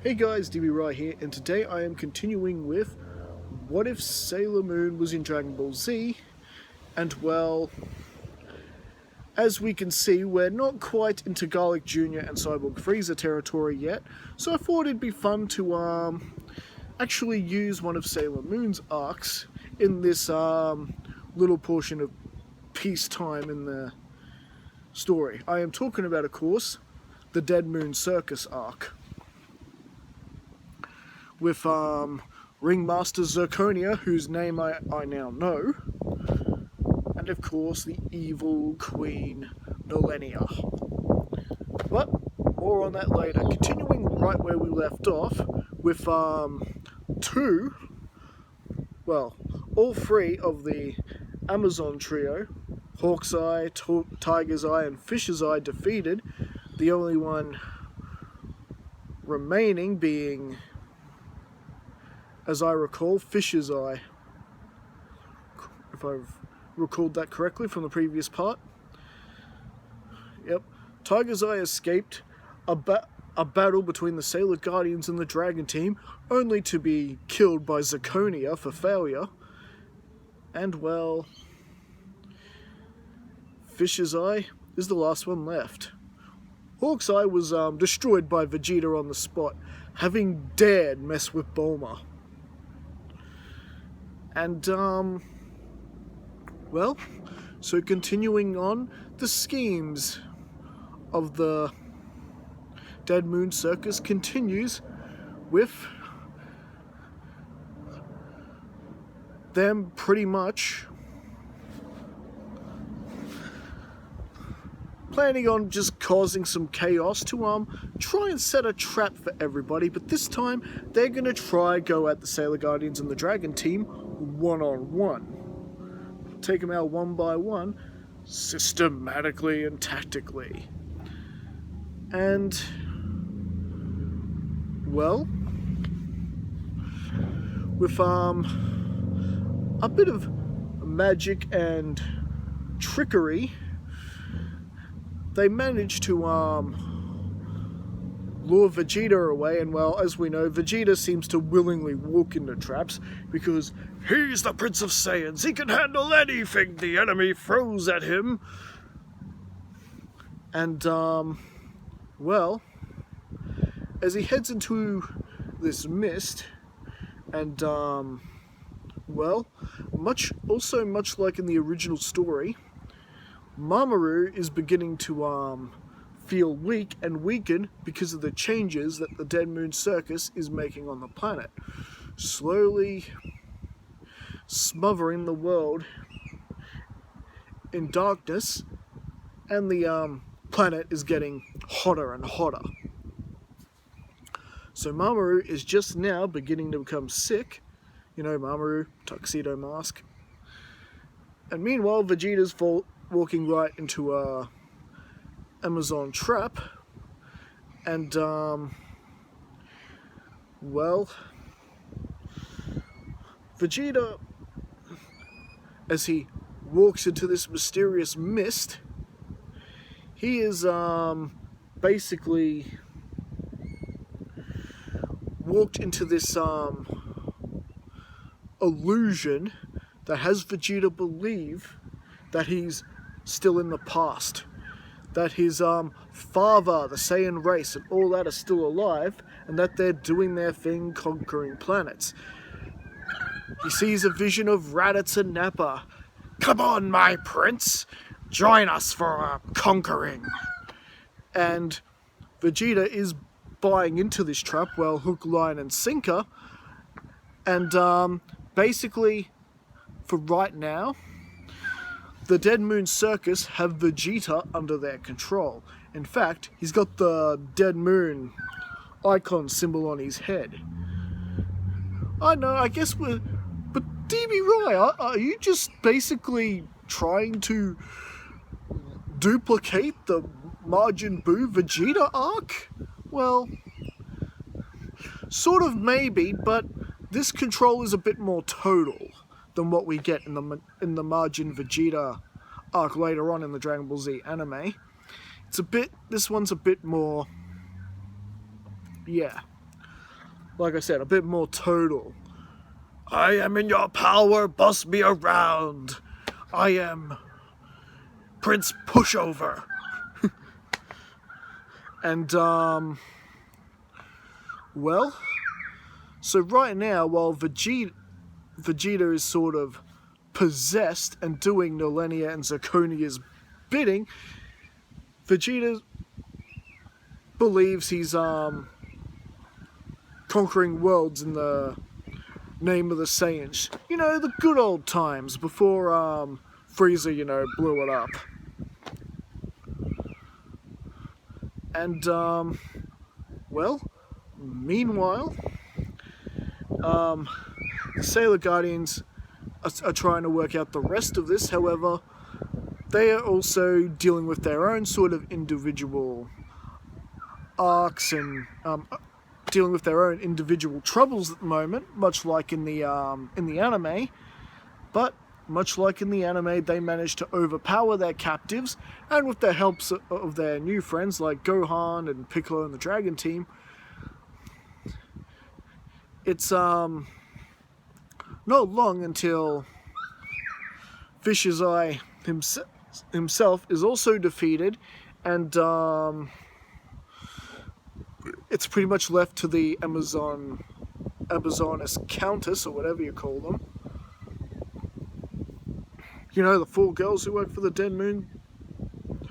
Hey guys, DB Right here, and today I am continuing with What If Sailor Moon was in Dragon Ball Z? And well, as we can see, we're not quite into Garlic Jr. and Cyborg Frieza territory yet, so I thought it'd be fun to actually use one of Sailor Moon's arcs in this little portion of peacetime in the story. I am talking about, of course, the Dead Moon Circus arc, with Ringmaster Zirconia, whose name I now know, and of course the evil Queen Nehelenia. But more on that later. Continuing right where we left off with all three of the Amazon trio, Hawk's Eye, Tiger's Eye, and Fish's Eye defeated, the only one remaining being, as I recall, Fish's Eye, if I've recalled that correctly from the previous part. Yep. Tiger's Eye escaped a battle between the Sailor Guardians and the Dragon Team, only to be killed by Zirconia for failure. And well, Fish's Eye is the last one left. Hawk's Eye was destroyed by Vegeta on the spot, having dared mess with Bulma. And, well, so continuing on, the schemes of the Dead Moon Circus continues with them pretty much planning on just causing some chaos to try and set a trap for everybody, but this time they're gonna try go at the Sailor Guardians and the Dragon Team one-on-one. Take them out one by one, systematically and tactically. And well, with a bit of magic and trickery, they managed to lure Vegeta away, and well, as we know, Vegeta seems to willingly walk into traps because he's the Prince of Saiyans. He can handle anything the enemy throws at him. And well, as he heads into this mist, and well, much like in the original story, Mamoru is beginning to feel weak and weaken because of the changes that the Dead Moon Circus is making on the planet, slowly smothering the world in darkness, and the planet is getting hotter and hotter. So Mamoru is just now beginning to become sick. You know, Mamoru, tuxedo mask. And meanwhile, Vegeta's walking right into a Amazon trap, and well, Vegeta, as he walks into this mysterious mist, he is basically walked into this illusion that has Vegeta believe that he's still in the past, that his father, the Saiyan race, and all that are still alive, and that they're doing their thing, conquering planets. He sees a vision of Raditz and Nappa. "Come on, my prince, join us for our conquering." And Vegeta is buying into this trap, well, hook, line, and sinker. And basically, for right now, the Dead Moon Circus have Vegeta under their control. In fact, he's got the Dead Moon icon symbol on his head. I know, I guess but DB Roy, are you just basically trying to duplicate the Majin Buu Vegeta arc? Well, sort of maybe, but this control is a bit more total than what we get in the Majin Vegeta arc later on in the Dragon Ball Z anime. This one's a bit more, yeah. like I said, a bit more total. I am in your power, boss me around. I am Prince Pushover. And, well, so right now, while Vegeta is sort of possessed and doing Nehelenia and Zirconia's bidding, Vegeta believes he's conquering worlds in the name of the Saiyans. You know, the good old times before Frieza, you know, blew it up. And well, meanwhile, the Sailor Guardians are trying to work out the rest of this. However, they are also dealing with their own sort of individual arcs and dealing with their own individual troubles at the moment, much like in the anime. But much like in the anime, they managed to overpower their captives, and with the helps of their new friends like Gohan and Piccolo and the Dragon Team, it's not long until Fish's Eye himself is also defeated, and it's pretty much left to the Amazoness Countess, or whatever you call them. You know, the 4 girls who work for the Dead Moon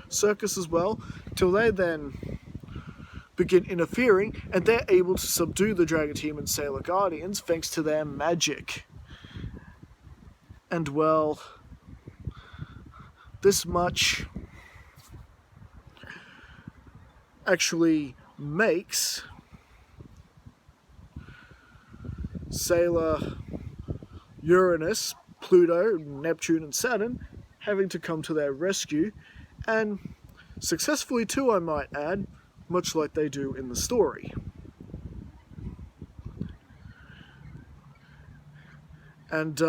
Circus as well, till they then begin interfering, and they're able to subdue the Dragon Team and Sailor Guardians thanks to their magic. And well, this much actually makes Sailor Uranus, Pluto, Neptune and Saturn having to come to their rescue, and successfully too, I might add, much like they do in the story. And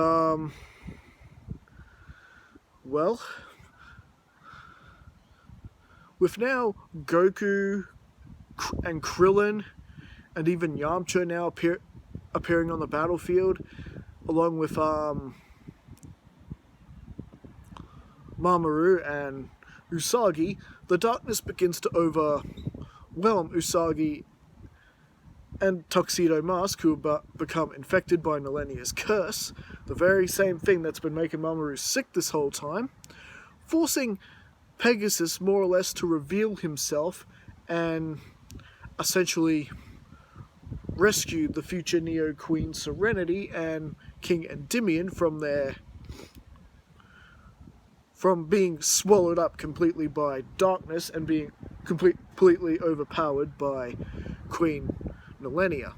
well, with now Goku and Krillin and even Yamcha now appearing on the battlefield, along with Mamoru and Usagi, the darkness begins to overwhelm Usagi and Tuxedo Mask, who become infected by Nehelenia's curse, the very same thing that's been making Mamoru sick this whole time, forcing Pegasus more or less to reveal himself and essentially rescue the future Neo Queen Serenity and King Endymion from being swallowed up completely by darkness and being completely overpowered by Queen Nehelenia.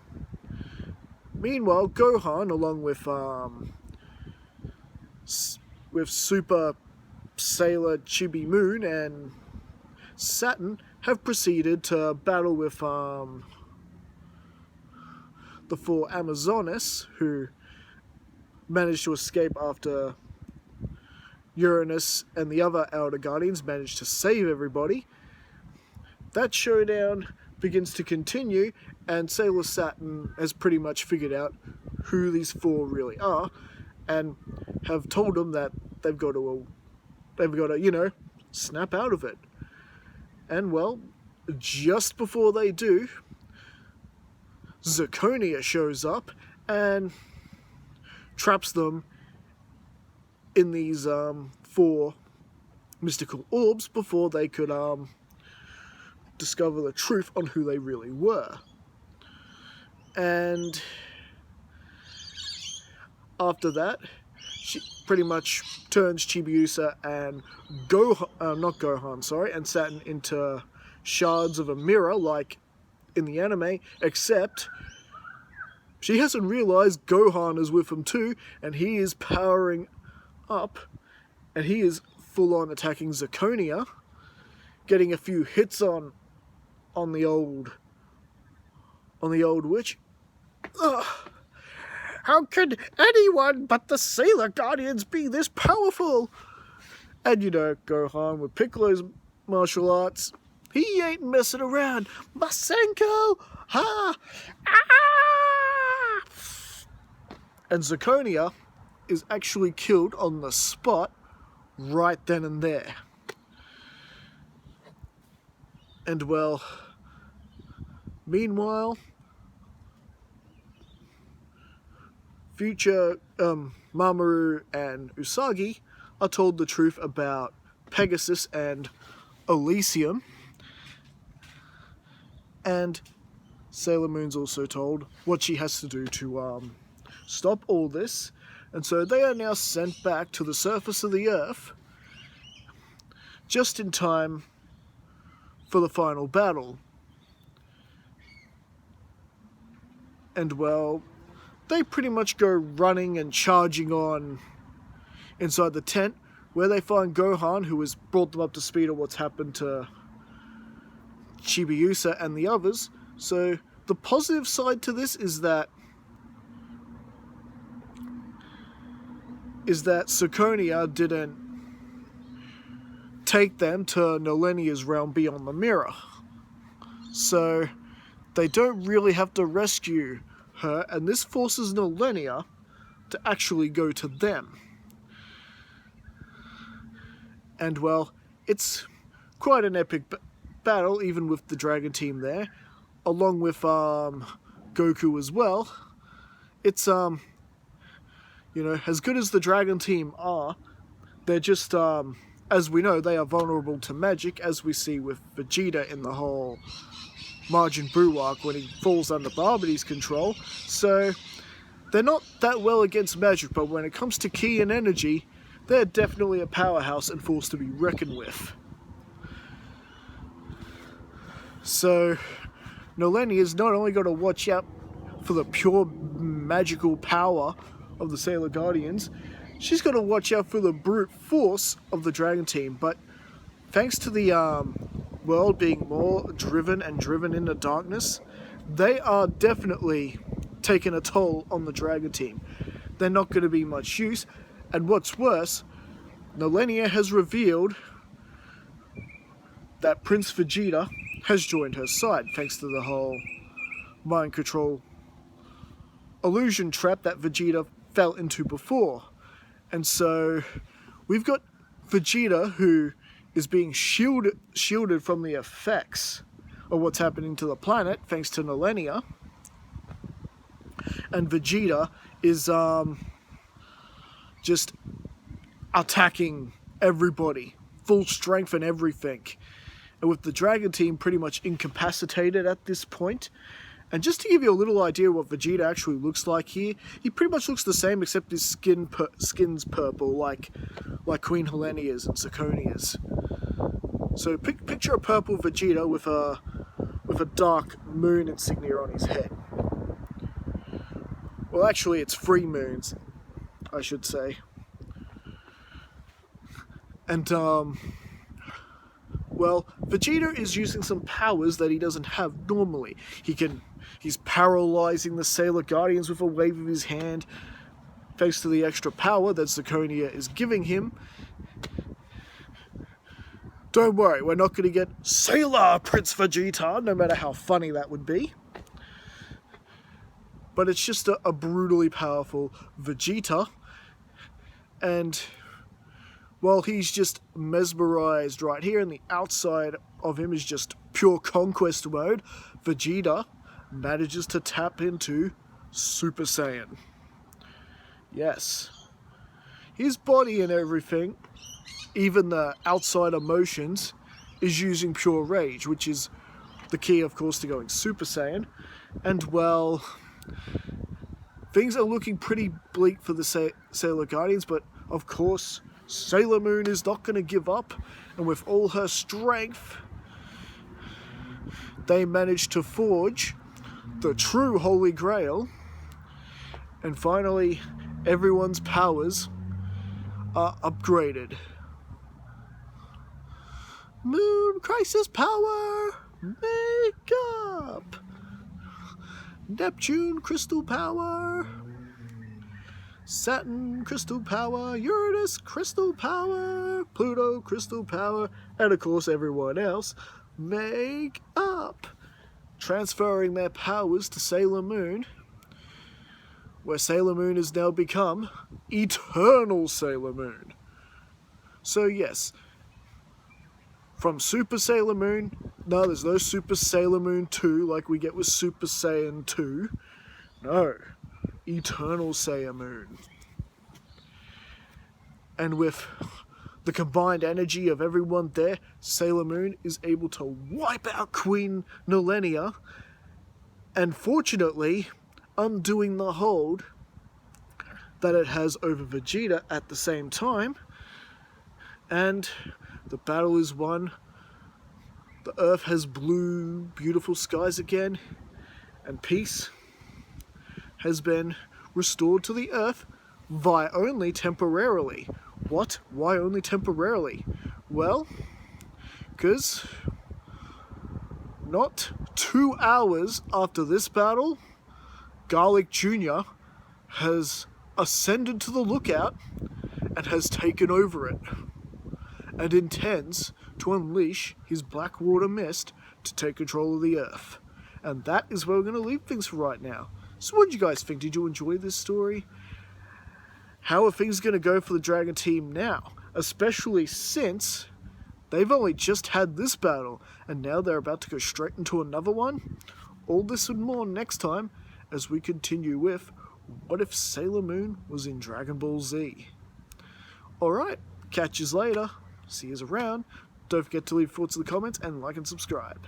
Meanwhile, Gohan, along with Super Sailor Chibi Moon and Saturn, have proceeded to battle with the 4 Amazonas, who managed to escape after Uranus and the other Elder Guardians managed to save everybody. That showdown begins to continue, and Sailor Saturn has pretty much figured out who these 4 really are, and have told them that they've got to, you know, snap out of it. And well, just before they do, Zirconia shows up and traps them in these 4 mystical orbs before they could discover the truth on who they really were. And after that, she pretty much turns Chibiusa and and Saturn into shards of a mirror, like in the anime, except she hasn't realized Gohan is with them too, and he is powering up, and he is full-on attacking Zirconia, getting a few hits on the old witch. Ugh. How could anyone but the Sailor Guardians be this powerful? And you know, Gohan with Piccolo's martial arts, he ain't messing around. Masenko! Ha! Ah! And Zirconia is actually killed on the spot right then and there. And well, meanwhile, future Mamoru and Usagi are told the truth about Pegasus and Elysium, and Sailor Moon's also told what she has to do to stop all this, and so they are now sent back to the surface of the Earth just in time for the final battle. And well, they pretty much go running and charging on inside the tent, where they find Gohan, who has brought them up to speed on what's happened to Chibiusa and the others. So the positive side to this is that Zirconia didn't take them to Nehelenia's realm beyond the mirror. So they don't really have to rescue her, and this forces Nehelenia to actually go to them. And well, it's quite an epic battle, even with the Dragon Team there, along with Goku as well. It's you know, as good as the Dragon Team are, they're just as we know, they are vulnerable to magic, as we see with Vegeta in the whole Majin Buu arc when he falls under Barbady's control. So they're not that well against magic, but when it comes to ki and energy, they're definitely a powerhouse and force to be reckoned with. So Nehelenia's not only got to watch out for the pure magical power of the Sailor Guardians, she's got to watch out for the brute force of the Dragon Team. But thanks to the world being more driven into darkness, they are definitely taking a toll on the Dragon Team. They're not going to be much use. And what's worse, Nehelenia has revealed that Prince Vegeta has joined her side, thanks to the whole mind control illusion trap that Vegeta fell into before. And so we've got Vegeta, who is being shielded from the effects of what's happening to the planet, thanks to Nehelenia. And Vegeta is just attacking everybody, full strength and everything. And with the Dragon Team pretty much incapacitated at this point. And just to give you a little idea what Vegeta actually looks like here, he pretty much looks the same except his skin's purple, like Queen Nehelenia's and Zirconia's. So picture a purple Vegeta with a dark moon insignia on his head. Well, actually, it's 3 moons, I should say. And well, Vegeta is using some powers that he doesn't have normally. He's paralyzing the Sailor Guardians with a wave of his hand, thanks to the extra power that Zirconia is giving him. Don't worry, we're not going to get Sailor Prince Vegeta, no matter how funny that would be. But it's just a brutally powerful Vegeta. And well, he's just mesmerized right here, and the outside of him is just pure conquest mode. Vegeta manages to tap into Super Saiyan. Yes. His body and everything, even the outside emotions, is using pure rage, which is the key, of course, to going Super Saiyan. And well, things are looking pretty bleak for the Sailor Guardians, but of course, Sailor Moon is not going to give up, and with all her strength, they managed to forge the true Holy Grail, and finally, everyone's powers are upgraded. Moon Crisis Power! Make up! Neptune Crystal Power! Saturn Crystal Power, Uranus Crystal Power, Pluto Crystal Power, and of course everyone else make up, transferring their powers to Sailor Moon, where Sailor Moon has now become Eternal Sailor Moon. So yes, from Super Sailor Moon, no, there's no Super Sailor Moon 2 like we get with Super Saiyan 2. No, Eternal Sailor Moon. And with the combined energy of everyone there, Sailor Moon is able to wipe out Queen Nehelenia, and fortunately, undoing the hold that it has over Vegeta at the same time, and the battle is won. The Earth has blue, beautiful skies again, and peace has been restored to the Earth, via only temporarily. What? Why only temporarily? Well, because not 2 hours after this battle, Garlic Jr. has ascended to the lookout and has taken over it, and intends to unleash his Blackwater Mist to take control of the Earth. And that is where we're going to leave things for right now. So what did you guys think? Did you enjoy this story? How are things going to go for the Dragon Team now? Especially since they've only just had this battle, and now they're about to go straight into another one? All this and more next time as we continue with What If Sailor Moon Was in Dragon Ball Z? Alright, catch yous later. See yous around. Don't forget to leave thoughts in the comments and like and subscribe.